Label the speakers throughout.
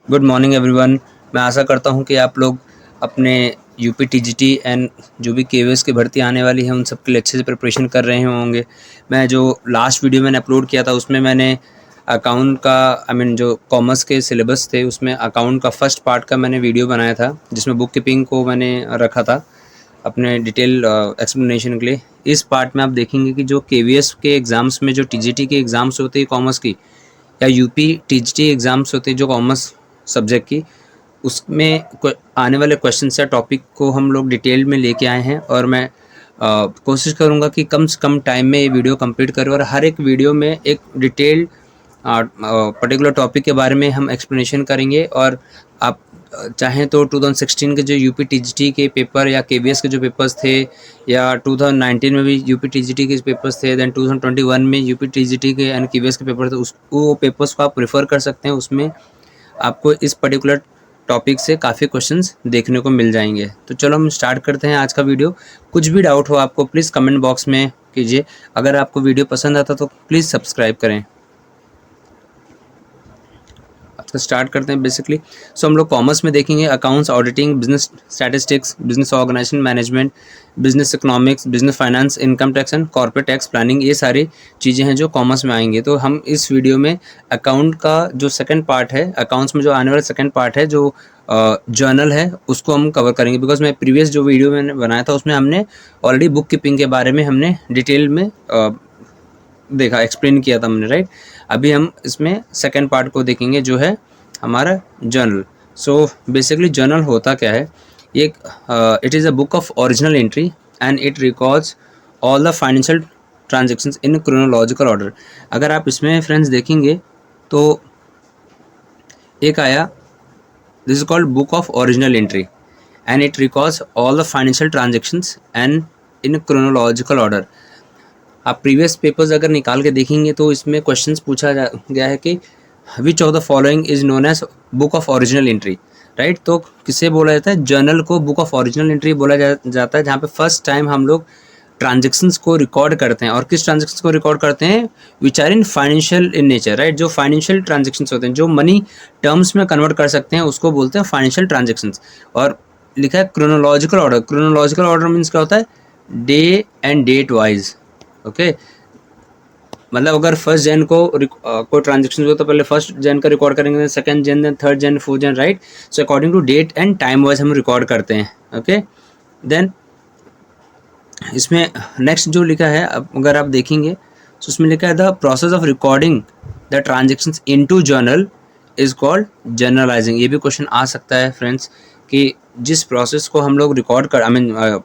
Speaker 1: Good morning everyone. मैं आशा करता हूं कि आप लोग अपने यूपी टीजीटी एंड जो भी केवीएस की भर्ती आने वाली है उन सब के लिए अच्छे से प्रिपरेशन कर रहे होंगे। मैं जो लास्ट वीडियो मैंने अपलोड किया था उसमें मैंने अकाउंट का जो कॉमर्स के सिलेबस थे उसमें अकाउंट का फर्स्ट पार्ट का मैंने वीडियो बनाया था, जिसमें बुक कीपिंग को मैंने रखा था अपने डिटेल एक्सप्लेनेशन के लिए। इस पार्ट में आप देखेंगे कि जो केवीएस के एग्ज़ाम्स में जो टीजीटी के एग्ज़ाम्स होते हैं कॉमर्स की, या यूपी टीजीटी एग्ज़ाम्स होते हैं जो कॉमर्स सब्जेक्ट की, उसमें आने वाले क्वेश्चन या टॉपिक को हम लोग डिटेल में लेके आए हैं। और मैं कोशिश करूँगा कि कम से कम टाइम में ये वीडियो कंप्लीट करूँ और हर एक वीडियो में एक डिटेल्ड पर्टिकुलर टॉपिक के बारे में हम एक्सप्लेनेशन करेंगे। और आप चाहें तो 2016 के जो यूपी टीजीटी के पेपर या केवीएस के जो पेपर्स थे, या 2019 में भी यूपी टीजीटी के पेपर्स थे, देन 2021 में यूपी टीजीटी के एंड केवीएस के पेपर थे, वो पेपर्स को आप प्रेफर कर सकते हैं। उसमें आपको इस पर्टिकुलर टॉपिक से काफ़ी क्वेश्चंस देखने को मिल जाएंगे। तो चलो हम स्टार्ट करते हैं आज का वीडियो। कुछ भी डाउट हो आपको प्लीज़ कमेंट बॉक्स में कीजिए। अगर आपको वीडियो पसंद आता तो प्लीज़ सब्सक्राइब करें। तो स्टार्ट करते हैं बेसिकली। सो हम लोग कॉमर्स में देखेंगे accounts, auditing, business statistics, business organisation management, business economics, business finance, income tax and corporate tax planning, ये सारी चीज़ें हैं जो कॉमर्स में आएंगे। तो हम इस वीडियो में अकाउंट का जो सेकंड पार्ट है, अकाउंट्स में जो आने वाला सेकंड पार्ट है जो जर्नल है, उसको हम कवर करेंगे। बिकॉज मैं प्रीवियस जो वीडियो मैंने बनाया था उसमें हमने ऑलरेडी बुक कीपिंग के बारे में हमने डिटेल में देखा, एक्सप्लेन किया था हमने, राइट। अभी हम इसमें सेकंड पार्ट को देखेंगे जो है हमारा जर्नल। सो बेसिकली जर्नल होता क्या है, ये it is a book of original entry and it records all the financial transactions in chronological order. अगर आप इसमें फ्रेंड्स देखेंगे तो एक आया, this is called book of original entry and it records all the financial transactions and in chronological order. आप previous papers अगर निकाल के देखेंगे तो इसमें क्वेश्चंस पूछा गया है कि which of the following is known as book of original entry, right. तो किसे बोला जाता है, जर्नल को बुक ऑफ ओरिजिनल एंट्री बोला जाता है, जहाँ पे फर्स्ट टाइम हम लोग ट्रांजेक्शन्स को रिकॉर्ड करते हैं। और किस ट्रांजेक्शन्स को रिकॉर्ड करते हैं, which are in financial in nature, right. जो फाइनेंशियल ट्रांजेक्शन्स होते हैं, जो मनी टर्म्स में कन्वर्ट कर सकते हैं, उसको बोलते हैं फाइनेंशियल ट्रांजेक्शन्स। और लिखा है chronological order. Chronological order means क्या होता है, day and date wise, okay. मतलब अगर फर्स्ट जन को कोई ट्रांजेक्शन हो तो पहले फर्स्ट जन का रिकॉर्ड करेंगे, second one, then third one, fourth one, right. So according to date and time wise हम रिकॉर्ड करते हैं, ओके। देन इसमें नेक्स्ट जो लिखा है, अगर आप देखेंगे तो उसमें लिखा है the process of recording the transactions into journal is called journalising. ये भी क्वेश्चन आ सकता है फ्रेंड्स कि जिस प्रोसेस को हम लोग रिकॉर्ड कर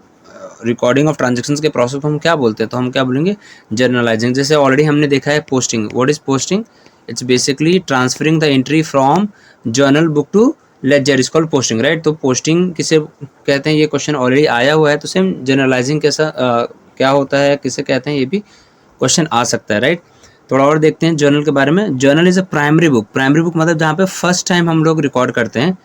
Speaker 1: रिकॉर्डिंग ऑफ ट्रांजेक्शन्स के प्रोसेस को हम क्या बोलते हैं, तो हम क्या बोलेंगे, जर्नलाइजिंग। जैसे ऑलरेडी हमने देखा है posting. What is posting, it's basically transferring the entry from journal book to ledger, is called posting, right. तो पोस्टिंग किसे कहते हैं, ये क्वेश्चन ऑलरेडी आया हुआ है। तो सेम जर्नलाइजिंग कैसा क्या होता है, किसे कहते हैं, ये भी क्वेश्चन आ सकता है, राइट। थोड़ा और देखते हैं जर्नल के बारे में। Journal is a primary book. Primary book मतलब जहाँ पे फर्स्ट टाइम हम लोग रिकॉर्ड करते हैं,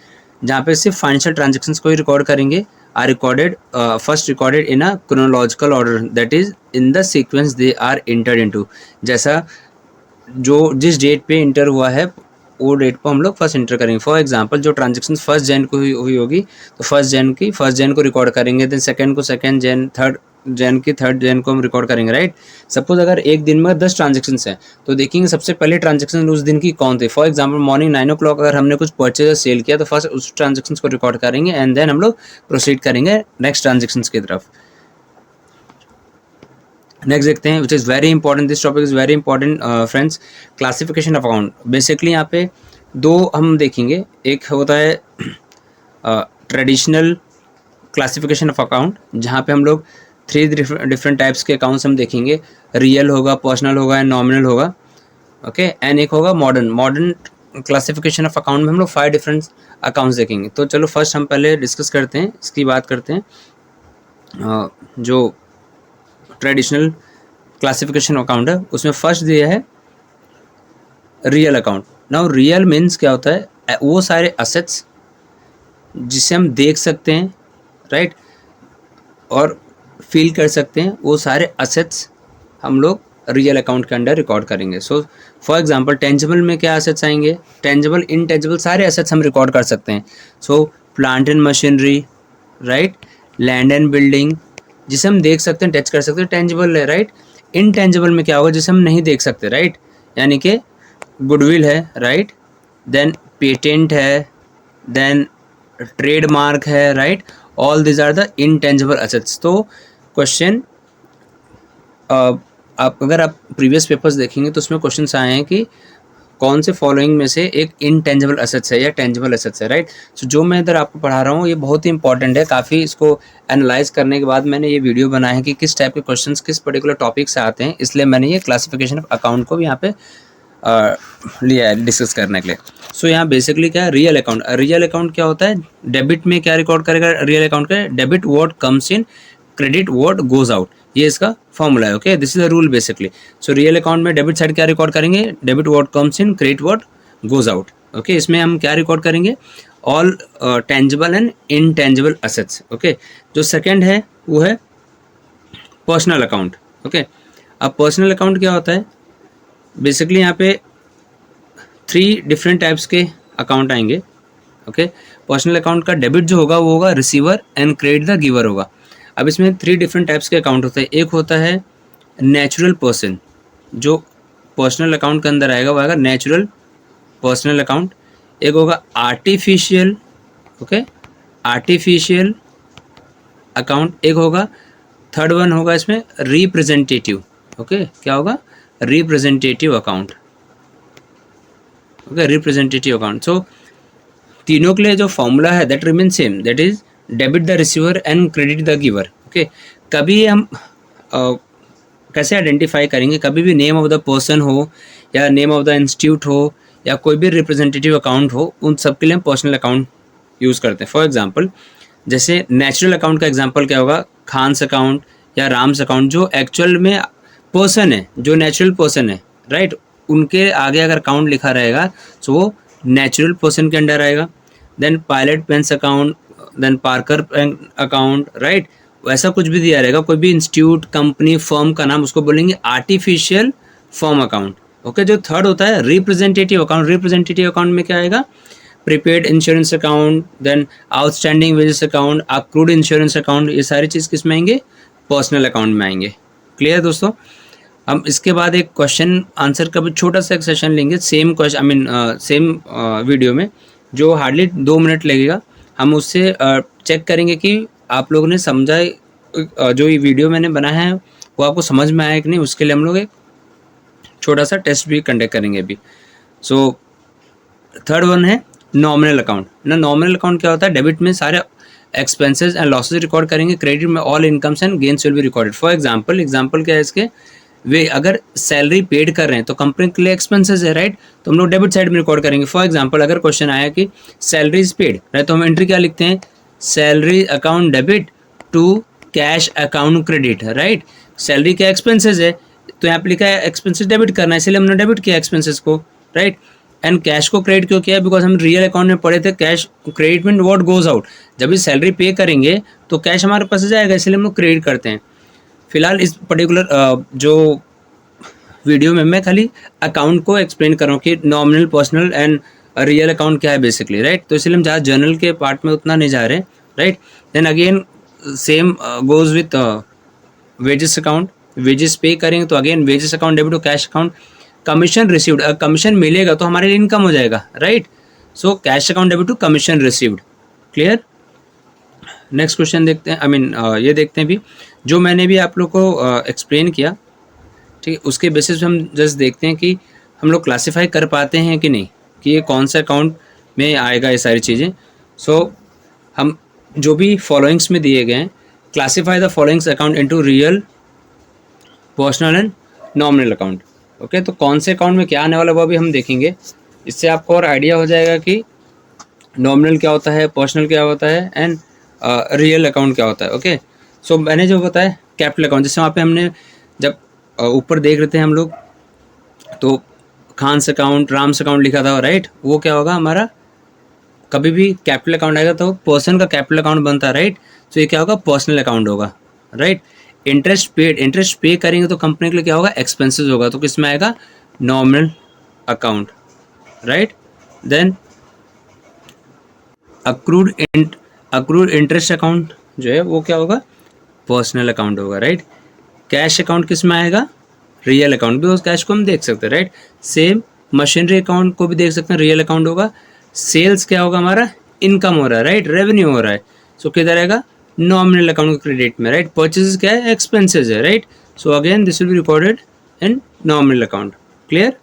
Speaker 1: जहाँ पे सिर्फ फाइनेंशियल ट्रांजेक्शन्स को ही रिकॉर्ड करेंगे, are recorded first recorded in a chronological order, that is in the sequence they are entered into. जैसा जो जिस डेट पे इंटर हुआ है वो डेट पर हम लोग फर्स्ट इंटर करेंगे। फॉर एग्जांपल जो ट्रांजेक्शन फर्स्ट जैन को हुई होगी तो फर्स्ट जैन को रिकॉर्ड करेंगे, देन सेकंड को सेकंड जैन, थर्ड जैन को हम रिकॉर्ड करेंगे, राइट। सपोज अगर एक दिन में 10 ट्रांजेक्शन हैं तो देखेंगे सबसे पहले ट्रांजेक्शन उस दिन की कौन थे। फॉर एग्जाम्पल मॉर्निंग 9 o'clock अगर हमने कुछ परचेज सेल किया तो फर्स्ट उस ट्रांजेक्शन को रिकॉर्ड करेंगे एंड देन हम लोग प्रोसीड करेंगे नेक्स्ट ट्रांजेक्शन की तरफ। नेक्स्ट देखते हैं, which is very important, this topic is very important friends, classification of account. Basically यहाँ पे दो हम देखेंगे, एक होता है ट्रेडिशनल क्लासिफिकेशन ऑफ अकाउंट, जहाँ पे हम लोग 3 डिफरेंट टाइप्स के अकाउंट्स हम देखेंगे, रियल होगा, पर्सनल होगा एंड नॉमिनल होगा, ओके। एंड एक होगा मॉडर्न क्लासिफिकेशन ऑफ अकाउंट में हम लोग 5 डिफरेंट अकाउंट्स देखेंगे। तो चलो फर्स्ट हम पहले डिस्कस करते हैं, इसकी बात करते हैं। जो ट्रेडिशनल क्लासिफिकेशन अकाउंट है उसमें फर्स्ट दिया है real account. Now real means क्या होता है, वो सारे असेट्स जिसे हम देख सकते हैं, राइट, और फील कर सकते हैं, वो सारे असेट्स हम लोग रियल अकाउंट के अंडर रिकॉर्ड करेंगे। सो फॉर एग्जांपल टेंजिबल में क्या एसेट्स आएंगे, टेंजिबल इनटेंजिबल सारे एसेट्स हम रिकॉर्ड कर सकते हैं। So plant and machinery, right, land and building, जिसे हम देख सकते हैं, टच कर सकते हैं, टेंजिबल है, राइट। इनटेंजिबल में क्या होगा, जिसे हम नहीं देख सकते, राइट, यानी कि गुडविल है, राइट, देन पेटेंट है, देन ट्रेडमार्क है, right, all this are the intangible assets. तो क्वेश्चन आप अगर आप प्रीवियस पेपर्स देखेंगे तो उसमें क्वेश्चंस आए हैं कि कौन से फॉलोइंग में से एक इनटेंजिबल एसेट्स है या टेंजिबल एसेट्स है, राइट। सो जो मैं इधर आपको पढ़ा रहा हूँ ये बहुत ही इंपॉर्टेंट है, काफ़ी इसको एनालाइज करने के बाद मैंने ये वीडियो बनाया है कि किस टाइप के क्वेश्चंस किस पर्टिकुलर टॉपिक से आते हैं, इसलिए मैंने ये क्लासिफिकेशन ऑफ अकाउंट को भी यहाँ पे लिया है डिस्कस करने के लिए। सो यहाँ बेसिकली क्या है, रियल अकाउंट। रियल अकाउंट क्या होता है, डेबिट में क्या रिकॉर्ड करेगा रियल अकाउंट का, debit what comes in, credit what goes out, ये इसका फॉर्मूला है। Okay, this is the rule basically. So real account में डेबिट साइड क्या रिकॉर्ड करेंगे, debit what comes in, credit what goes out. Okay, इसमें हम क्या रिकॉर्ड करेंगे, all tangible and intangible assets. Okay, जो सेकंड है वो है पर्सनल अकाउंट। ओके, अब पर्सनल अकाउंट क्या होता है, बेसिकली यहाँ पे 3 डिफरेंट टाइप्स के अकाउंट आएंगे। ओके, पर्सनल अकाउंट का डेबिट जो होगा वो होगा receiver and credit the giver होगा। अब इसमें 3 डिफरेंट टाइप्स के अकाउंट होते हैं। एक होता है नेचुरल पर्सन, जो पर्सनल अकाउंट के अंदर आएगा वो आएगा नेचुरल पर्सनल अकाउंट। एक होगा आर्टिफिशियल, ओके, आर्टिफिशियल अकाउंट। एक होगा, थर्ड वन होगा इसमें रिप्रेजेंटेटिव। ओके, क्या होगा, representative account. Okay, representative account. So तीनों के लिए जो फॉर्मूला है that remain same, that is debit the receiver and credit the giver. Okay, कभी हम कैसे आइडेंटिफाई करेंगे, कभी भी नेम ऑफ द पर्सन हो या नेम ऑफ द इंस्टीट्यूट हो या कोई भी रिप्रेजेंटेटिव अकाउंट हो, उन सब के लिए हम पर्सनल अकाउंट यूज़ करते हैं। फॉर एग्जांपल, जैसे नेचुरल अकाउंट का एग्जांपल क्या होगा, खान्स अकाउंट या राम्स अकाउंट, जो एक्चुअल में पर्सन है, जो नेचुरल पर्सन है, राइट, उनके आगे अगर अकाउंट लिखा रहेगा तो वो नेचुरल पर्सन के अंडर आएगा। Then pilot pens account, then Parker account, right, वैसा कुछ भी दिया रहेगा, कोई भी इंस्टीट्यूट, कंपनी, फर्म का नाम, उसको बोलेंगे आर्टिफिशियल फर्म अकाउंट। ओके, जो थर्ड होता है रिप्रेजेंटेटिव अकाउंट। रिप्रेजेंटेटिव अकाउंट में क्या आएगा, prepaid insurance account, then outstanding wages account, accrued insurance account, ये सारी चीज़ किस में आएंगे, पर्सनल अकाउंट में आएंगे। क्लियर दोस्तों। हम इसके बाद एक क्वेश्चन आंसर का भी छोटा सा एक सेशन लेंगे, same question, I mean same video में, जो हार्डली 2 मिनट लगेगा। हम उससे चेक करेंगे कि आप लोगों ने समझा, जो ये वीडियो मैंने बनाया है वो आपको समझ में आया कि नहीं, उसके लिए हम लोग एक छोटा सा टेस्ट भी कंडक्ट करेंगे अभी। सो थर्ड वन है नॉमिनल अकाउंट ना। नॉमिनल अकाउंट क्या होता है, डेबिट में सारे एक्सपेंसेस एंड लॉसेज रिकॉर्ड करेंगे, क्रेडिट में all incomes and gains will be recorded. For example क्या है इसके, वे अगर सैलरी पेड कर रहे हैं तो कंपनी के लिए एक्सपेंसेस है, राइट, तो हम लोग डेबिट साइड में रिकॉर्ड करेंगे। फॉर एग्जांपल, अगर क्वेश्चन आया कि सैलरी इज पेड, राइट, तो हम एंट्री क्या लिखते हैं, salary account debit to cash account credit, right. Salary क्या एक्सपेंसेस है, तो यहाँ पे लिखा है एक्सपेंसेस डेबिट करना है, इसलिए हमने डेबिट किया एक्सपेंसेस को, राइट। एंड कैश को क्रेडिट क्यों किया, बिकॉज हम रियल अकाउंट में पढ़े थे cash credit mean what goes out, जब भी सैलरी पे करेंगे तो कैश हमारे पास जाएगा, इसलिए हम लोग क्रेडिट करते हैं। फिलहाल इस पर्टिकुलर जो वीडियो में मैं खाली अकाउंट को एक्सप्लेन कर रहा हूँ कि nominal, personal and real account क्या है बेसिकली, राइट। तो इसलिए हम ज़्यादा जर्नल के पार्ट में उतना नहीं जा रहे, right. Then again same goes with wages account, wages pay करेंगे तो again wages account debit to cash account. Commission received, commission मिलेगा तो हमारे लिए इनकम हो जाएगा, right. So cash account debit to commission received. Clear. Next question देखते हैं, आई मीन ये देखते हैं भी, जो मैंने भी आप लोग को एक्सप्लेन किया, ठीक है, उसके बेसिस पे हम जस्ट देखते हैं कि हम लोग क्लासीफाई कर पाते हैं कि नहीं, कि ये कौन सा अकाउंट में आएगा ये सारी चीज़ें। सो हम जो भी फॉलोइंग्स में दिए गए हैं, classify the followings account into real, personal and nominal account. Okay, तो कौन से अकाउंट में क्या आने वाला वो भी हम देखेंगे, इससे आपको और आइडिया हो जाएगा कि नॉमिनल क्या होता है, पर्सनल क्या होता है एंड रियल अकाउंट क्या होता है। ओके, सो मैंने जो बताया कैपिटल अकाउंट, जैसे वहाँ पे हमने जब ऊपर देख रहे थे हम लोग, तो खान्स अकाउंट, राम्स अकाउंट लिखा था, राइट, वो क्या होगा हमारा, कभी भी कैपिटल अकाउंट आएगा तो पर्सन का कैपिटल अकाउंट बनता है, राइट। तो ये क्या होगा, पर्सनल अकाउंट होगा, राइट। इंटरेस्ट पे करेंगे तो कंपनी के लिए क्या होगा, एक्सपेंसेस होगा, तो किस में आएगा, nominal account, right. Then accrued interest account जो है वो क्या होगा, पर्सनल अकाउंट होगा, राइट। कैश अकाउंट किस में आएगा, रियल अकाउंट, भी उस कैश को हम देख सकते हैं, राइट। सेम मशीनरी अकाउंट को भी देख सकते हैं, रियल अकाउंट होगा। सेल्स क्या होगा हमारा, इनकम हो रहा है, राइट, रेवेन्यू हो रहा है, सो किधर आएगा, नॉमिनल अकाउंट क्रेडिट में, राइट। परचेजेस क्या है, एक्सपेंसेस है, right, so again this will be recorded in nominal account, clear.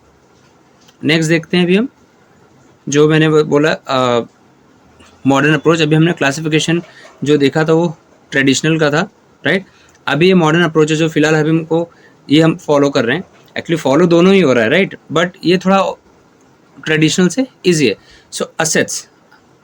Speaker 1: Next देखते हैं अभी हम, जो मैंने बोला मॉडर्न अप्रोच। अभी हमने क्लासिफिकेशन जो देखा था वो ट्रेडिशनल का था, राइट। अभी ये मॉडर्न अप्रोच है जो फिलहाल अभी हमको ये हम फॉलो कर रहे हैं, एक्चुअली फॉलो दोनों ही हो रहा है, राइट, बट ये थोड़ा ट्रेडिशनल से ईजी है। सो असेट्स,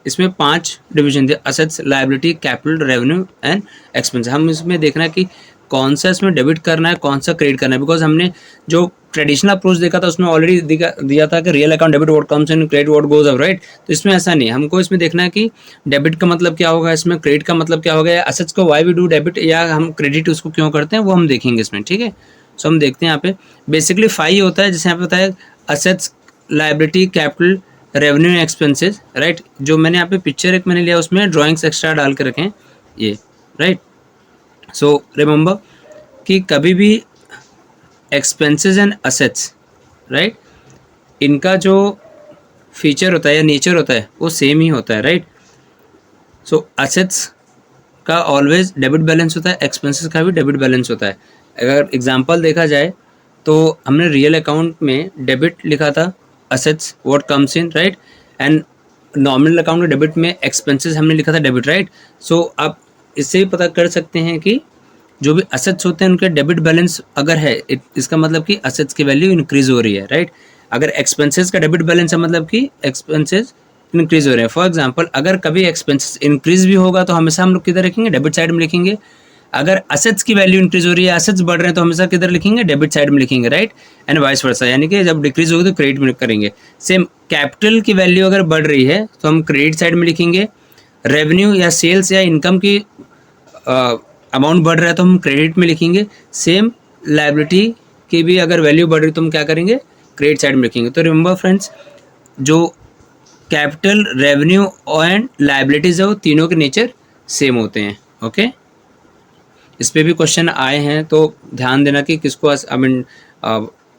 Speaker 1: इसमें 5 डिवीजन थे, assets, liability, capital, revenue and expense. हम इसमें देखना है कि कौन सा इसमें डेबिट करना है, कौन सा क्रेडिट करना है, बिकॉज हमने जो ट्रेडिशनल अप्रोच देखा था उसमें ऑलरेडी दिया था कि real account debit what comes in, credit what goes out, right. तो इसमें ऐसा नहीं है, हमको इसमें देखना है कि डेबिट का मतलब क्या होगा, इसमें क्रेडिट का मतलब क्या होगा, या असेट्स को वाई वी डू डेबिट, या हम क्रेडिट उसको क्यों करते हैं, वो हम देखेंगे इसमें, ठीक है। सो हम देखते हैं यहाँ पे बेसिकली 5 होता है, जैसे यहाँ पे बताया assets, liability, capital, revenue, expenses, right. जो मैंने यहाँ पे पिक्चर एक मैंने लिया उसमें ड्राइंग्स एक्स्ट्रा डाल के रखें ये, राइट। सो रिमेंबर कि कभी भी एक्सपेंसेस एंड असेट्स, राइट, इनका जो फीचर होता है या नेचर होता है वो सेम ही होता है, राइट। सो असेट्स का ऑलवेज डेबिट बैलेंस होता है, एक्सपेंसेस का भी डेबिट बैलेंस होता है। अगर एग्जांपल देखा जाए तो हमने रियल अकाउंट में डेबिट लिखा था assets what comes in, right, and nominal account में डेबिट में एक्सपेंसेस हमने लिखा था डेबिट, राइट। सो आप इससे भी पता कर सकते हैं कि जो भी असेट्स होते हैं उनके डेबिट बैलेंस अगर है इसका मतलब कि असेट्स की वैल्यू इंक्रीज हो रही है, राइट। अगर एक्सपेंसेस का डेबिट बैलेंस है मतलब कि एक्सपेंसेस इंक्रीज हो रहे हैं। फॉर एग्जांपल अगर कभी एक्सपेंसेस इंक्रीज भी होगा तो हमेशा हम लोग किधर लिखेंगे, डेबिट साइड में लिखेंगे। अगर असेट्स की वैल्यू इंक्रीज हो रही है, असेट्स बढ़ रहे हैं, तो हमेशा किधर लिखेंगे, डेबिट साइड में लिखेंगे, राइट, एंड वाइस वर्सा, यानी कि जब डिक्रीज होगी तो क्रेडिट में करेंगे। सेम कैपिटल की वैल्यू अगर बढ़ रही है तो हम क्रेडिट साइड में लिखेंगे। रेवेन्यू या सेल्स या इनकम की अमाउंट बढ़ रहा है तो हम क्रेडिट में लिखेंगे। सेम लायबिलिटी की भी अगर वैल्यू बढ़ रही तो हम क्या करेंगे, क्रेडिट साइड में लिखेंगे। तो रिमेंबर फ्रेंड्स, जो कैपिटल, रेवेन्यू एंड लायबिलिटीज है वो तीनों के नेचर सेम होते हैं, ओके। इस पे भी क्वेश्चन आए हैं तो ध्यान देना कि किसको आई मीन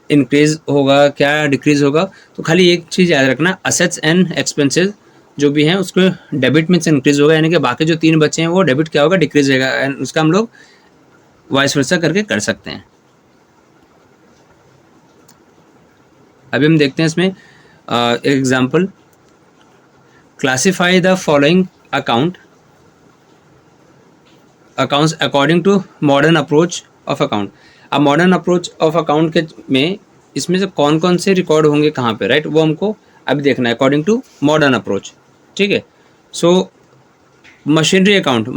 Speaker 1: इंक्रीज होगा क्या डिक्रीज होगा। तो खाली एक चीज़ याद रखना, असेट्स एंड एक्सपेंसेस जो भी हैं उसको डेबिट में से इंक्रीज होगा, यानी कि बाकी जो 3 बचे हैं वो डेबिट क्या होगा, डिक्रीज होगा, एंड उसका हम लोग वाइस वर्सा करके कर सकते हैं। अभी हम देखते हैं इसमें एक example, classify the following accounts according to modern approach of account. अब मॉडर्न अप्रोच ऑफ अकाउंट के में इसमें से कौन कौन से रिकॉर्ड होंगे कहाँ पे, राइट, वो हमको अभी देखना है अकॉर्डिंग टू मॉडर्न अप्रोच, ठीक है। सो मशीनरी अकाउंट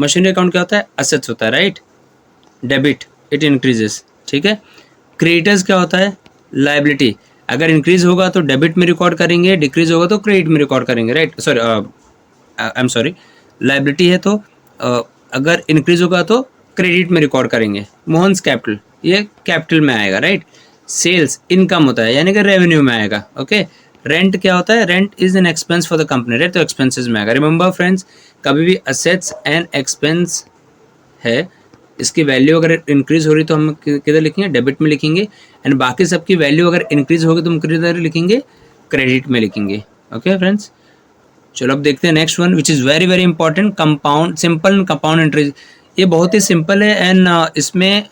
Speaker 1: क्या होता है, असेट्स होता है, राइट, डेबिट इट इंक्रीजेस, ठीक है। क्रेडिटर्स क्या होता है, लायबिलिटी, अगर इंक्रीज होगा तो डेबिट में रिकॉर्ड करेंगे, डिक्रीज होगा तो क्रेडिट में रिकॉर्ड करेंगे, राइट। सॉरी लायबिलिटी है तो अगर इंक्रीज होगा तो क्रेडिट में रिकॉर्ड करेंगे। मोहन्स कैपिटल, ये कैपिटल में आएगा, राइट। सेल्स इनकम होता है यानी कि रेवेन्यू में आएगा, ओके। रेंट क्या होता है, rent is an expense for the company, right, तो एक्सपेंसेस में आएगा। रिमेंबर फ्रेंड्स, कभी भी असेट्स एंड एक्सपेंस है, इसकी वैल्यू अगर इंक्रीज हो रही तो हम किधर लिखेंगे, डेबिट में लिखेंगे, एंड बाकी सबकी वैल्यू अगर इंक्रीज होगी तो हम किधर लिखेंगे, क्रेडिट में लिखेंगे, ओके फ्रेंड्स। चलो अब देखते हैं next one which is very very important, compound, simple compound entries. ये बहुत ही सिंपल है एंड इसमें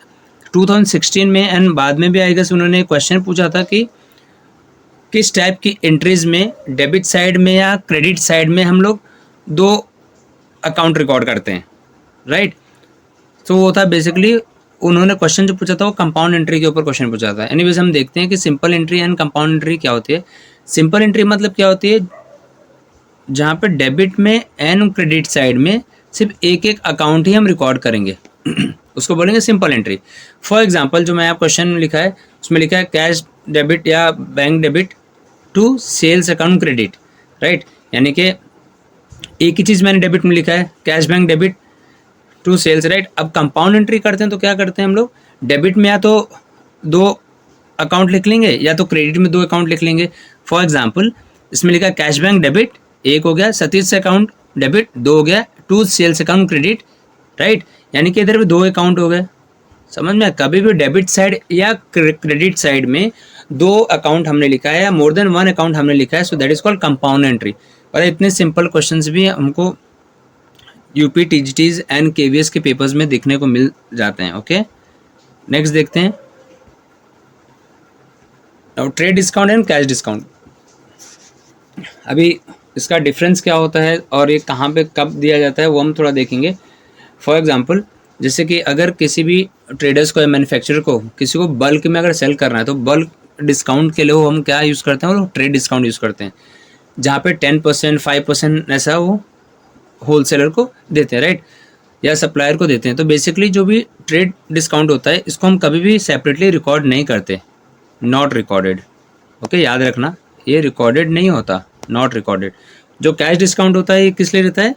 Speaker 1: 2016 में एंड बाद में भी आएगा, उन्होंने क्वेश्चन पूछा था कि किस टाइप की एंट्रीज में डेबिट साइड में या क्रेडिट साइड में हम लोग 2 अकाउंट रिकॉर्ड करते हैं, राइट। तो वो था बेसिकली उन्होंने क्वेश्चन जो पूछा था वो कंपाउंड एंट्री के ऊपर क्वेश्चन पूछा था। एनीवेज हम देखते हैं कि simple entry and compound entry क्या होती है। सिंपल एंट्री मतलब क्या होती है, जहाँ पे डेबिट में एंड क्रेडिट साइड में सिर्फ एक अकाउंट ही हम रिकॉर्ड करेंगे उसको बोलेंगे सिंपल एंट्री। फॉर एग्जांपल जो मैं आप क्वेश्चन में लिखा है उसमें लिखा है कैश डेबिट या bank debit to sales account credit, right, यानी कि एक ही चीज़ मैंने डेबिट में लिखा है, cash bank debit to sales, right. अब कंपाउंड एंट्री करते हैं तो क्या करते हैं हम लोग, डेबिट में या तो 2 अकाउंट लिख लेंगे या तो क्रेडिट में 2 अकाउंट लिख लेंगे। फॉर एग्जाम्पल इसमें लिखा कैश बैंक डेबिट, एक हो गया, सतीश अकाउंट डेबिट 2 हो गया, to sales account credit, right. यानी कि इधर भी 2 अकाउंट हो गए। समझ में, कभी भी डेबिट साइड या क्रेडिट साइड में 2 अकाउंट हमने लिखा है या मोर देन 1 अकाउंट हमने लिखा है, so that is called compound entry. और इतने सिंपल क्वेश्चंस भी हमको यूपी टीजीटीज एंड केवीएस के पेपर्स में देखने को मिल जाते हैं। ओके, नेक्स्ट देखते हैं। अब trade discount and cash discount, अभी इसका डिफरेंस क्या होता है और ये कहाँ पे कब दिया जाता है वो हम थोड़ा देखेंगे। फॉर एग्जांपल जैसे कि अगर किसी भी ट्रेडर्स को या मैन्युफैक्चरर को किसी को बल्क में अगर सेल करना है तो बल्क डिस्काउंट के लिए वो हम क्या यूज़ करते हैं, वो ट्रेड डिस्काउंट यूज़ करते हैं, जहाँ पे 10% 5% ऐसा वो होलसेलर को देते हैं, राइट, या सप्लायर को देते हैं। तो बेसिकली जो भी ट्रेड डिस्काउंट होता है इसको हम कभी भी सेपरेटली रिकॉर्ड नहीं करते, नॉट रिकॉर्डेड। ओके, याद रखना ये रिकॉर्डेड नहीं होता, नॉट रिकॉर्डेड। जो कैश डिस्काउंट होता है ये किस लिए रहता है,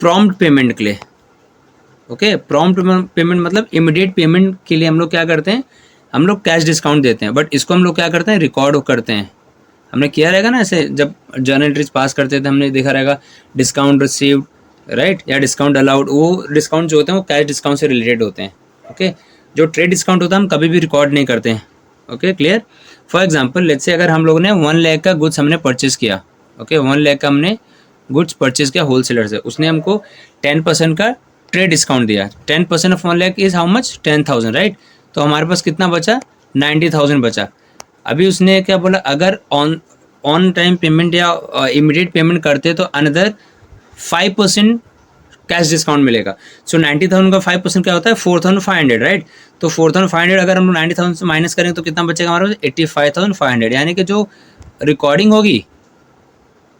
Speaker 1: प्रॉम्प्ट पेमेंट के लिए। ओके, प्रॉम्प्ट पेमेंट मतलब इमीडिएट पेमेंट के लिए हम लोग क्या करते हैं, हम लोग कैश डिस्काउंट देते हैं, बट इसको हम लोग क्या करते हैं, रिकॉर्ड करते हैं। हमने किया रहेगा ना ऐसे, जब जर्नल एंट्रीज पास करते थे हमने देखा रहेगा डिस्काउंट रिसीव्ड, राइट, या डिस्काउंट अलाउड। वो डिस्काउंट जो होते हैं वो कैश डिस्काउंट से रिलेटेड होते हैं। ओके, जो ट्रेड डिस्काउंट होता है हम कभी भी रिकॉर्ड नहीं करते हैं। Okay, clear. For example let's say अगर हम लोगों ने 1 लाख का गुड्स हमने परचेज किया, ओके, 1 लाख का हमने गुड्स परचेज किया होलसेलर से, उसने हमको 10% का ट्रेड डिस्काउंट दिया। 10% of 1 lakh is how much, 10,000, right. तो हमारे पास कितना बचा, 90,000 बचा। अभी उसने क्या बोला, अगर ऑन टाइम पेमेंट या इमीडिएट पेमेंट करते तो अनदर 5% कैश डिस्काउंट मिलेगा। सो 90,000 का 5% क्या होता है, 4,500, राइट। तो 4,500 अगर हम 90,000 से माइनस करेंगे तो कितना बचेगा हमारे पास, 85,500। यानी कि जो रिकॉर्डिंग होगी,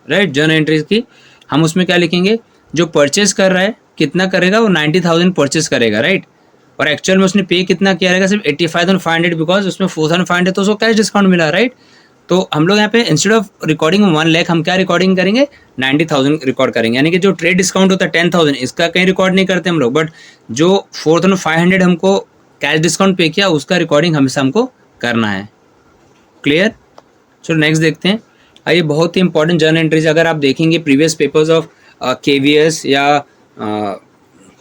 Speaker 1: राइट, जर्नल एंट्रीज की, हम उसमें क्या लिखेंगे, जो परचेज कर रहा है कितना करेगा, वो 90,000 परचेज करेगा, राइट। और एक्चुअल में उसने पे कितना किया रहेगा, सिर्फ 85,500, बिकॉज उसमें 4,500 तो उसको कैश डिस्काउंट मिला, राइट। तो हम लोग यहाँ पे इंस्टेड ऑफ रिकॉर्डिंग 1 लाख हम क्या रिकॉर्डिंग करेंगे, 90,000 रिकॉर्ड करेंगे। यानी कि जो ट्रेड डिस्काउंट होता है 10,000 इसका कहीं रिकॉर्ड नहीं करते हम लोग, बट जो 4,500 हमको कैश डिस्काउंट पे किया उसका रिकॉर्डिंग हमेशा हमको करना है। क्लियर। चलो नेक्स्ट देखते हैं। ये बहुत ही इंपॉर्टेंट जर्नल एंट्रीज, अगर आप देखेंगे प्रीवियस पेपर्स ऑफ केवीएस या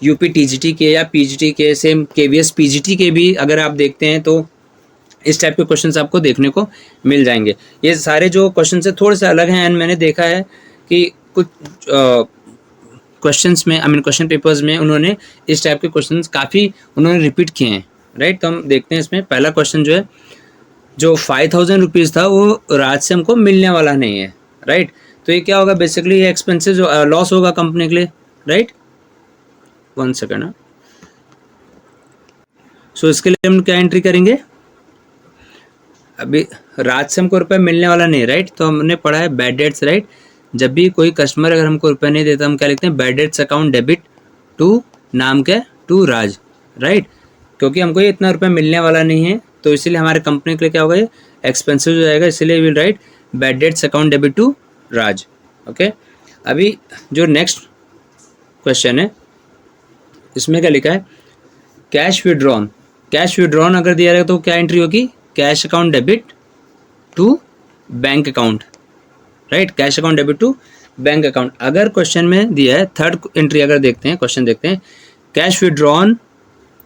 Speaker 1: यूपी टीजीटी के या पीजीटी के, सेम केवीएस पीजीटी के भी अगर आप देखते हैं तो इस टाइप के क्वेश्चंस आपको देखने को मिल जाएंगे। ये सारे जो क्वेश्चन से थोड़े से अलग हैं, एंड मैंने देखा है कि कुछ क्वेश्चंस में, आई मीन क्वेश्चन पेपर्स में उन्होंने इस टाइप के क्वेश्चंस काफ़ी उन्होंने रिपीट किए हैं, राइट। तो हम देखते हैं इसमें पहला क्वेश्चन जो है, जो 5,000 रुपीज़ था वो राज से हमको मिलने वाला नहीं है, राइट। तो ये क्या होगा, बेसिकली ये एक्सपेंसेस लॉस होगा कंपनी के लिए, राइट। 1 सेकेंड। सो इसके लिए हम क्या एंट्री करेंगे, अभी राज से हमको रुपये मिलने वाला नहीं, राइट। तो हमने पढ़ा है बैड डेट्स, राइट। जब भी कोई कस्टमर अगर हमको रुपये नहीं देता हम क्या लिखते हैं, bad debts account debit to नाम क्या, टू राज, राइट। क्योंकि हमको ये इतना रुपये मिलने वाला नहीं है तो इसीलिए हमारे कंपनी के लिए क्या होगा, ये एक्सपेंसिव हो जाएगा, इसीलिए will write bad debts account debit to Raj. Okay, अभी जो नेक्स्ट क्वेश्चन है इसमें क्या लिखा है, कैश विड्रॉन। कैश विड्रॉन अगर दिया रहेगा तो क्या एंट्री होगी, cash account debit to bank account, right. Cash account debit to bank account. अगर क्वेश्चन में दिया है थर्ड एंट्री, अगर देखते हैं क्वेश्चन देखते हैं, cash withdrawn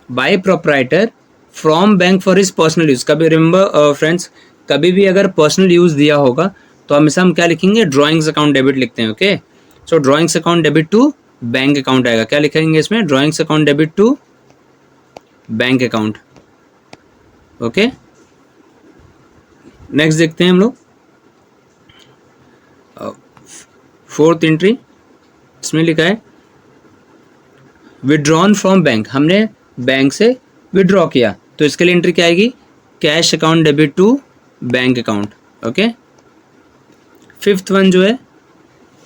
Speaker 1: bye proprietor from bank for his personal use. कभी रिमेंबर फ्रेंड्स, कभी भी अगर पर्सनल यूज दिया होगा तो हमेशा हम क्या लिखेंगे, ड्रॉइंग्स अकाउंट डेबिट लिखते हैं। Okay, so drawings account debit to bank account आएगा। क्या लिखेंगे इसमें, drawings account debit to bank account. Okay, next देखते हैं हम लोग फोर्थ एंट्री। इसमें लिखा है विड्रॉन फ्रॉम बैंक, हमने बैंक से विड्रॉ किया तो इसके लिए एंट्री क्या आएगी, cash account debit to bank account. Okay, fifth one जो है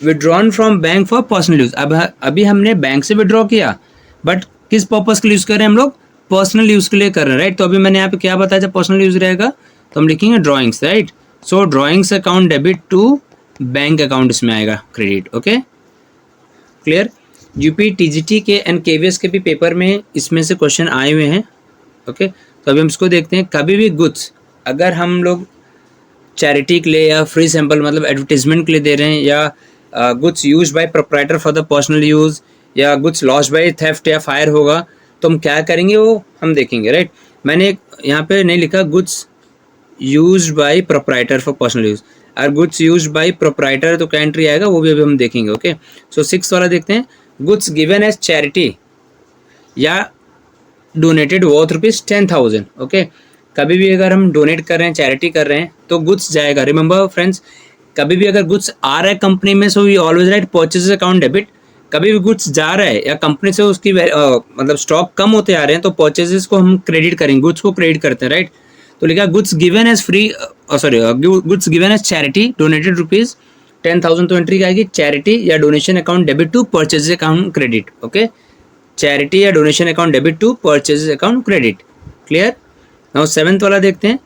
Speaker 1: withdrawn from bank for personal use. अब अभी हमने बैंक से विड्रॉ किया बट किस पर्पस के लिए यूज कर रहे हैं हम लोग, पर्सनल यूज के लिए कर रहे हैं, राइट। तो अभी मैंने यहाँ पे क्या बताया, जब पर्सनल यूज रहेगा तो हम लिखेंगे drawings, right. So drawings account debit to bank account इसमें आएगा credit. Okay, clear. UP TGT के एंड केवीएस के भी पेपर में इसमें से क्वेश्चन आए हुए हैं। ओके, तो अभी हम इसको देखते हैं। कभी भी गुड्स अगर हम लोग चैरिटी के लिए या फ्री सैंपल मतलब एडवर्टीजमेंट के लिए दे रहे हैं, या goods use by proprietor for the personal use, या गुड्स लॉस्ट बाय थेफ्ट या फायर होगा, तो हम क्या करेंगे वो हम देखेंगे, राइट। मैंने यहाँ पे नहीं लिखा goods use by proprietor for personal use, और गुड्स यूज बाय प्रोप्राइटर तो क्या एंट्री आएगा वो भी अभी हम देखेंगे। ओके, सो 6 वाला देखते हैं। गुड्स गिवन एज चैरिटी या डोनेटेड वर्थ ₹10,000। ओके, कभी भी अगर हम डोनेट कर रहे हैं, चैरिटी कर रहे हैं, तो गुड्स जाएगा। रिमेंबर फ्रेंड्स, कभी भी अगर गुड्स आ रहा है कंपनी में, so we always write purchase account debit. कभी भी गुड्स जा रहा है या कंपनी से उसकी मतलब स्टॉक कम होते आ रहे हैं, तो परचेजेस को हम क्रेडिट करेंगे, गुड्स को क्रेडिट करते हैं, राइट। तो लिखा goods given as free goods given as charity donated ₹10,000, तो एंट्री क्या आएगी, चैरिटी या donation account debit to purchase account credit. Okay, charity या donation account debit to purchase account credit. Clear. Now 7th वाला देखते हैं।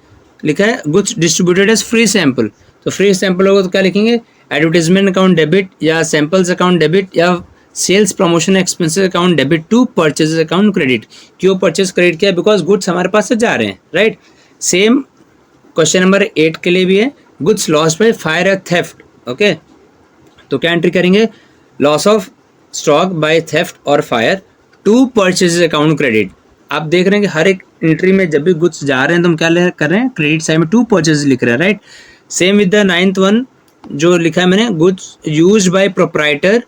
Speaker 1: लिखा है goods distributed as free sample, तो फ्री सैंपल होगा तो क्या लिखेंगे, एडवर्टीजमेंट अकाउंट डेबिट या सैंपल्स अकाउंट डेबिट या sales promotion expenses account debit to purchase account credit. क्यों परचेज क्रेडिट किया, बिकॉज गुड्स हमारे पास से जा रहे हैं, राइट। सेम क्वेश्चन नंबर 8 के लिए भी है, गुड्स लॉस्ट बाय फायर या थेफ्ट। ओके, तो क्या एंट्री करेंगे, loss of stock by theft और fire to purchase account credit. आप देख रहे हैं कि हर एक एंट्री में जब भी गुड्स जा रहे हैं तो हम क्या कर रहे हैं, क्रेडिट साइड में टू परचेज लिख रहे हैं, right. Same with the 9th one जो लिखा है मैंने, goods use by proprietor.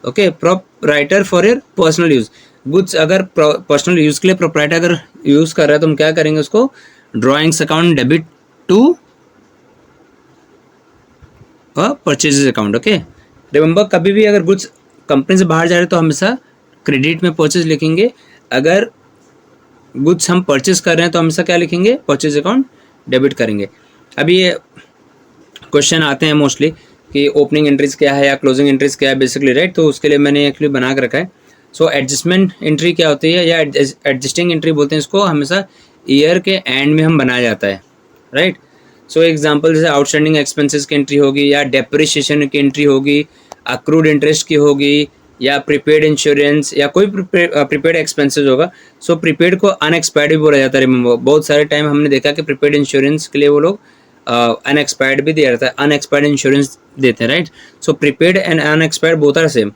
Speaker 1: Okay, proprietor for your personal use. Goods अगर पर्सनल यूज के लिए प्रोप्राइटर अगर यूज कर रहा है तो हम क्या करेंगे, उसको drawings account debit to purchases account. Okay, remember कभी भी अगर गुड्स कंपनी से बाहर जा रहे हैं तो हमेशा क्रेडिट में परचेज लिखेंगे, अगर गुड्स हम परचेज कर रहे हैं तो हमेशा क्या लिखेंगे, परचेज अकाउंट डेबिट करेंगे। अभी ये क्वेश्चन आते हैं मोस्टली कि ओपनिंग एंट्रीज क्या है या क्लोजिंग एंट्रीज क्या है बेसिकली, राइट। तो उसके लिए मैंने एक्चुअली बना के रखा है। सो एडजस्टमेंट एंट्री क्या होती है या एडजस्टिंग एंट्री बोलते हैं इसको, हमेशा ईयर के एंड में हम बनाया जाता है, राइट। सो एग्जांपल जैसे आउटस्टैंडिंग एक्सपेंसेस की एंट्री होगी, या डेप्रिसिएशन की एंट्री होगी, अक्रूड इंटरेस्ट की होगी, या प्रीपेड इंश्योरेंस, या कोई प्रीपेड एक्सपेंसेस होगा। सो प्रीपेड को अनएक्सपायर्ड भी बोला जाता है। रिमेंबर बहुत सारे टाइम हमने देखा कि प्रीपेड इंश्योरेंस के लिए वो लोग अनएक्सपायर्ड भी दिया जाता है, अनएक्सपायर्ड इंश्योरेंस देते हैं, right. So prepaid and unexpired both are same,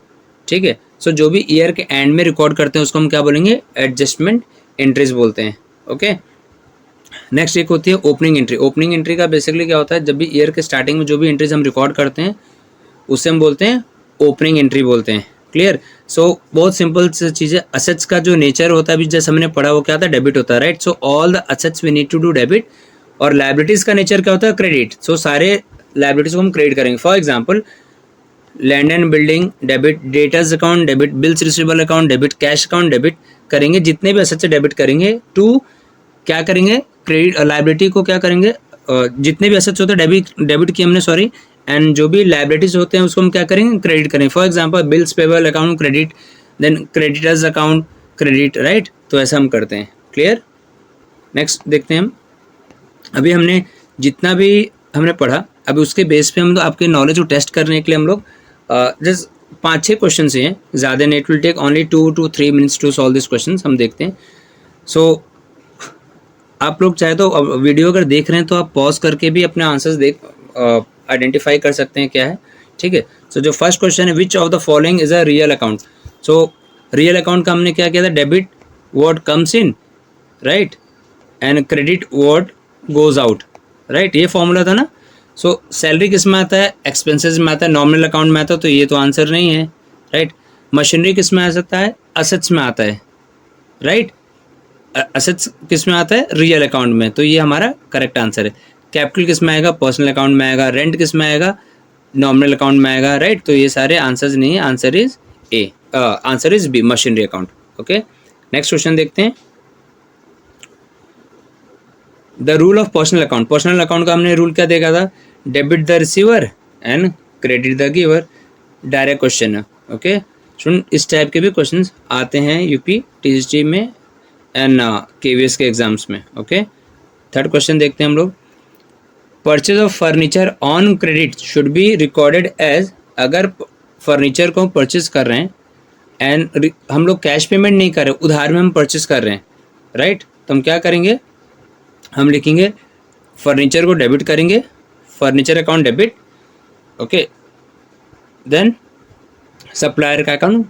Speaker 1: ठीक है। सो जो भी ईयर के एंड में रिकॉर्ड करते हैं उसको हम क्या बोलेंगे, एडजस्टमेंट एंट्रीज बोलते हैं। ओके, नेक्स्ट एक होती है ओपनिंग एंट्री। ओपनिंग एंट्री का बेसिकली क्या होता है, जब भी ईयर के स्टार्टिंग में जो भी एंट्रीज हम रिकॉर्ड करते हैं उसे हम बोलते हैं ओपनिंग एंट्री बोलते हैं। क्लियर। सो बहुत सिंपल चीज़ें, असेट्स का जो नेचर होता है अभी जैसे हमने पढ़ा वो क्या था, डेबिट होता है, right. So all the assets we need to do debit, और लायबिलिटीज का नेचर क्या होता है, क्रेडिट। सो सारे लायबिलिटीज को हम क्रेडिट करेंगे। For example land and building debit, debtors account debit, bills receivable account debit, cash account debit करेंगे। जितने भी असेट्स डेबिट करेंगे टू क्या करेंगे, क्रेडिट लायबिलिटी को क्या करेंगे, जितने भी असेट्स होते हैं डेबिट किए हमने, सॉरी, एंड जो भी लायबिलिटीज होते हैं उसको हम क्या करेंगे, क्रेडिट करेंगे। For example bills payable account credit, then creditors account credit, right. तो ऐसा हम करते हैं। क्लियर। नेक्स्ट देखते हैं हम। अभी हमने जितना भी हमने पढ़ा, अभी उसके बेस पे हम लोग आपके नॉलेज को टेस्ट करने के लिए हम लोग जस्ट 5-6 क्वेश्चन से हैं, ज़्यादा नहीं, it will take only 2 to 3 minutes to solve this question. हम देखते हैं। सो आप लोग चाहे तो वीडियो अगर देख रहे हैं तो आप पॉज करके भी अपने आंसर्स आइडेंटिफाई कर सकते हैं क्या है, ठीक है। सो जो फर्स्ट क्वेश्चन है, विच of the following is a real account. So real account का हमने क्या किया था, debit what comes in, right, and credit what goes out, right. ये फॉर्मूला था ना। सो सैलरी किस में आता है, एक्सपेंसेस में आता है, नॉमिनल अकाउंट में आता है, तो ये तो आंसर नहीं है, राइट। मशीनरी किस में आ सकता है, असेट्स में आता है, राइट। असेट्स किस में आता है, रियल अकाउंट में, तो ये हमारा करेक्ट आंसर है। कैपिटल किस में आएगा, पर्सनल अकाउंट में आएगा। रेंट किस में आएगा, नॉमिनल अकाउंट में आएगा, राइट। तो ये सारे आंसर्स नहीं है, answer is A, answer is B, machinery account. Okay, next question देखते हैं। The rule of personal account. Personal account का हमने रूल क्या देखा था, debit the receiver and credit the giver. Direct question है। ओके, सुन, इस टाइप के भी क्वेश्चन आते हैं यूपी टीजीटी में एंड केवीएस के एग्जाम्स में। ओके, थर्ड क्वेश्चन देखते हैं हम लोग। Purchase of furniture on credit should be recorded as, अगर फर्नीचर को परचेज कर रहे हैं एंड हम लोग कैश पेमेंट नहीं कर रहे, उधार में हम परचेस कर रहे हैं, राइट। तो हम क्या करेंगे, हम लिखेंगे फर्नीचर को डेबिट करेंगे, furniture account debit, okay. Then supplier का अकाउंट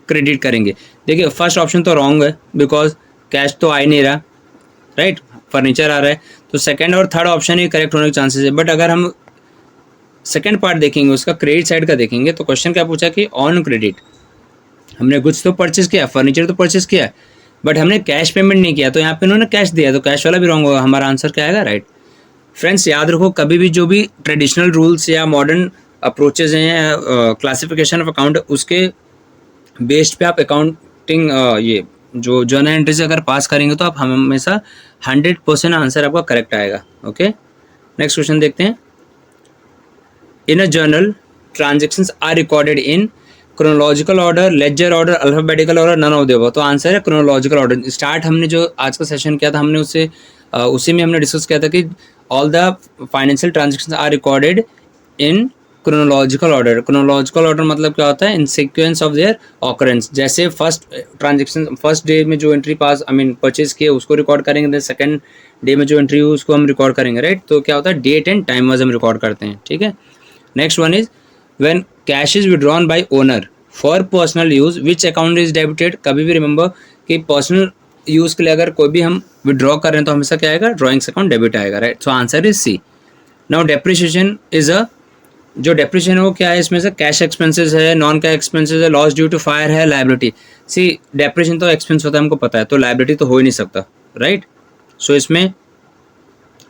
Speaker 1: क्रेडिट करेंगे। देखिए फर्स्ट ऑप्शन तो रॉन्ग है बिकॉज कैश तो आ ही नहीं रहा, राइट, फर्नीचर आ रहा है। तो सेकंड और थर्ड ऑप्शन ही करेक्ट होने के चांसेस है। बट अगर हम सेकंड पार्ट देखेंगे, उसका क्रेडिट साइड का देखेंगे, तो क्वेश्चन क्या पूछा कि ऑन क्रेडिट हमने गुड्स तो परचेस किया, फर्नीचर तो परचेस किया, बट हमने कैश पेमेंट नहीं किया, तो यहाँ पे उन्होंने कैश दिया, तो कैश वाला भी रॉन्ग होगा। हमारा आंसर क्या आएगा, राइट। फ्रेंड्स याद रखो, कभी भी जो भी ट्रेडिशनल रूल्स या मॉडर्न अप्रोचेज हैं क्लासिफिकेशन ऑफ अकाउंट, उसके बेस्ड पे आप अकाउंटिंग ये जो जर्नल एंट्रीज अगर पास करेंगे तो आप हमेशा 100% आंसर आपका करेक्ट आएगा, ओके। नेक्स्ट क्वेश्चन देखते हैं। In a journal transactions are recorded in chronological order, ledger order, alphabetical order, none of the above. तो आंसर है क्रोनोलॉजिकल ऑर्डर। स्टार्ट हमने जो आज का सेशन किया था, हमने उससे उसी में हमने डिस्कस किया था कि all the financial transactions are recorded in chronological order. Chronological order मतलब क्या होता है, in sequence of their occurrence. जैसे फर्स्ट ट्रांजेक्शन फर्स्ट डे में जो एंट्री पास परचेज किए उसको रिकॉर्ड करेंगे, देन सेकंड डे में जो एंट्री हुई उसको हम रिकॉर्ड करेंगे, राइट। तो क्या होता है, डेट एंड टाइम वाइज हम रिकॉर्ड करते हैं, ठीक है। Next one is when cash is withdrawn bye owner for personal use which account is debited. कभी भी रिमेंबर कि पर्सनल यूज के लिए अगर कोई भी हम विड्रॉ कर रहे हैं तो हमेशा क्या आएगा, ड्रॉइंग्स अकाउंट डेबिट आएगा, right. So answer is C. Now depreciation is a, जो डेप्रिसिएशन है वो क्या है, इसमें से कैश एक्सपेंसेस है, नॉन कैश एक्सपेंसेस है, लॉस ड्यू टू फायर है, लायबिलिटी। सी डेप्रिसिएशन तो एक्सपेंस होता है, हमको पता है, तो लायबिलिटी तो हो ही नहीं सकता, राइट। सो इसमें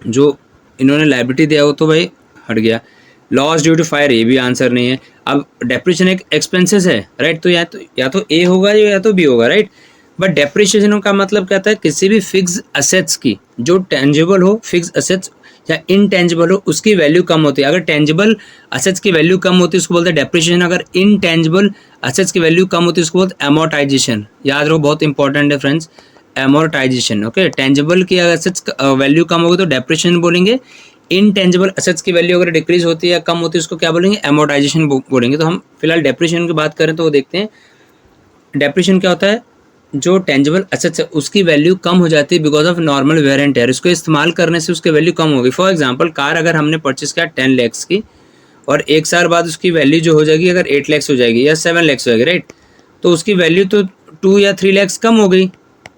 Speaker 1: जो इन्होंने लायबिलिटी दिया वो तो भाई हट गया। लॉस ड्यू टू फायर ये भी आंसर नहीं है। अब डेप्रिसिएशन एक एक्सपेंसेस है, राइट, तो या तो ए होगा या तो बी होगा, राइट। बट डेप्रिसिएशन का मतलब क्या है, किसी भी फिक्स असेट्स की जो टेंजिबल हो, फिक्स असेट्स या इनटेंजिबल हो, उसकी वैल्यू कम होती है। अगर टेंजिबल असेट्स की वैल्यू कम होती है उसको बोलते हैं डेप्रिसिएशन, अगर इनटेंजिबल असेट्स की वैल्यू कम होती है उसको बोलते हैं अमोर्टाइजेशन। याद रखो, बहुत इंपॉर्टेंट है फ्रेंड्स, अमोर्टाइजेशन, ओके। टेंजिबल की असेट्स वैल्यू कम होगी तो डेप्रिसिएशन बोलेंगे, इनटेंजिबल असेट्स की वैल्यू अगर डिक्रीज होती है या कम होती है उसको क्या बोलेंगे, अमोर्टाइजेशन बोलेंगे। तो हम फिलहाल डेप्रिसिएशन की बात करें तो वो देखते हैं। डेप्रिसिएशन क्या होता है, जो टेंजिबल असेट्स है उसकी वैल्यू कम हो जाती है because of normal wear and tear. इसको इस्तेमाल करने से उसकी वैल्यू कम होगी। फॉर एग्जांपल कार अगर हमने परचेस किया 10 लाख की और एक साल बाद उसकी वैल्यू जो हो जाएगी अगर 8 लाख हो जाएगी या 7 लाख हो जाएगी, राइट, तो उसकी वैल्यू तो 2 या 3 लाख कम हो गई,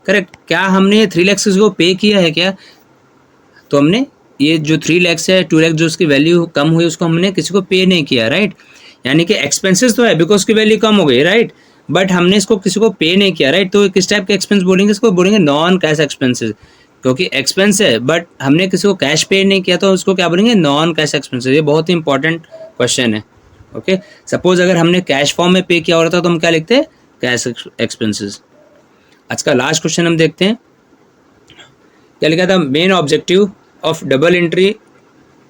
Speaker 1: करेक्ट। क्या हमने 3 लाख को पे किया है क्या, तो हमने ये जो 3 लाख है 2 लाख जो उसकी वैल्यू कम हुई उसको हमने किसी को पे नहीं किया, राइट। यानी कि एक्सपेंसेस तो है बिकॉज उसकी वैल्यू कम हो गई, राइट, बट हमने इसको किसी को पे नहीं किया, राइट। तो किस टाइप के एक्सपेंस बोलेंगे, इसको बोलेंगे नॉन कैश एक्सपेंसेस, क्योंकि एक्सपेंस है बट हमने किसी को कैश पे नहीं किया तो उसको क्या बोलेंगे, नॉन कैश एक्सपेंसेस। ये बहुत ही इंपॉर्टेंट क्वेश्चन है, ओके। सपोज अगर हमने कैश फॉर्म में पे किया होता तो हम क्या लिखते हैं, कैश एक्सपेंसेस। आज का लास्ट क्वेश्चन हम देखते हैं, क्या लिखा था, main objective of double entry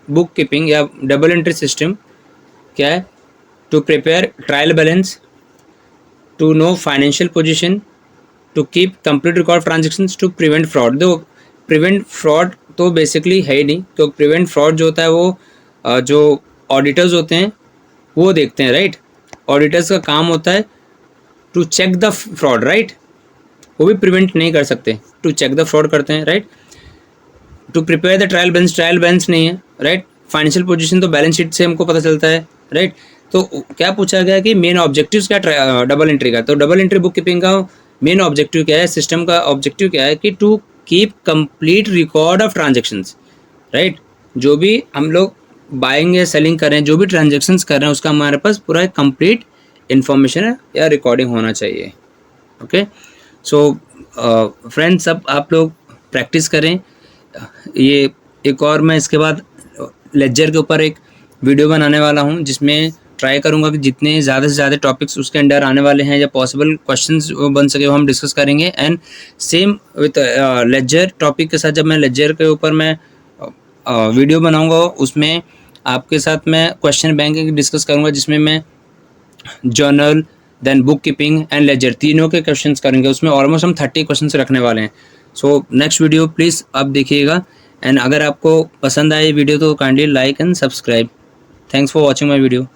Speaker 1: book keeping या डबल एंट्री सिस्टम क्या है, to prepare trial balance, to know financial position, to keep complete record transactions, to prevent fraud. To prevent fraud तो बेसिकली है ही नहीं, तो प्रिवेंट फ्रॉड जो होता है वो जो ऑडिटर्स होते हैं वो देखते हैं, राइट। ऑडिटर्स का काम होता है to check the fraud, right, वो भी प्रिवेंट नहीं कर सकते, टू चेक द फ्रॉड करते हैं, right. To prepare the trial balance नहीं है, राइट। फाइनेंशियल पोजीशन तो बैलेंस शीट से हमको पता चलता है, राइट। तो क्या पूछा गया कि मेन ऑब्जेक्टिव्स क्या डबल एंट्री का, तो डबल एंट्री बुक कीपिंग का मेन ऑब्जेक्टिव क्या है, सिस्टम का ऑब्जेक्टिव क्या है कि to keep complete record of transactions, right. जो भी हम लोग बाइंग या सेलिंग कर रहे हैं, जो भी ट्रांजेक्शन्स कर रहे हैं उसका हमारे पास पूरा कंप्लीट इन्फॉर्मेशन है या रिकॉर्डिंग होना चाहिए, ओके। सो फ्रेंड्स अब आप लोग प्रैक्टिस करें। ये एक और मैं इसके बाद लेजर के ऊपर एक वीडियो बनाने वाला हूँ जिसमें ट्राई करूँगा कि जितने ज़्यादा से ज़्यादा टॉपिक्स उसके अंडर आने वाले हैं या पॉसिबल क्वेश्चंस बन सके वो हम डिस्कस करेंगे। And same with ledger topic के साथ जब मैं लेजर के ऊपर मैं वीडियो बनाऊँगा उसमें आपके साथ मैं क्वेश्चन बैंक डिस्कस करूँगा जिसमें मैं journal then book keeping and ledger तीनों के क्वेश्चंस करेंगे। उसमें ऑलमोस्ट हम 30 क्वेश्चंस रखने वाले हैं। सो नेक्स्ट वीडियो प्लीज़ आप देखिएगा एंड अगर आपको पसंद आए वीडियो तो kindly like and subscribe. Thanks for watching my video.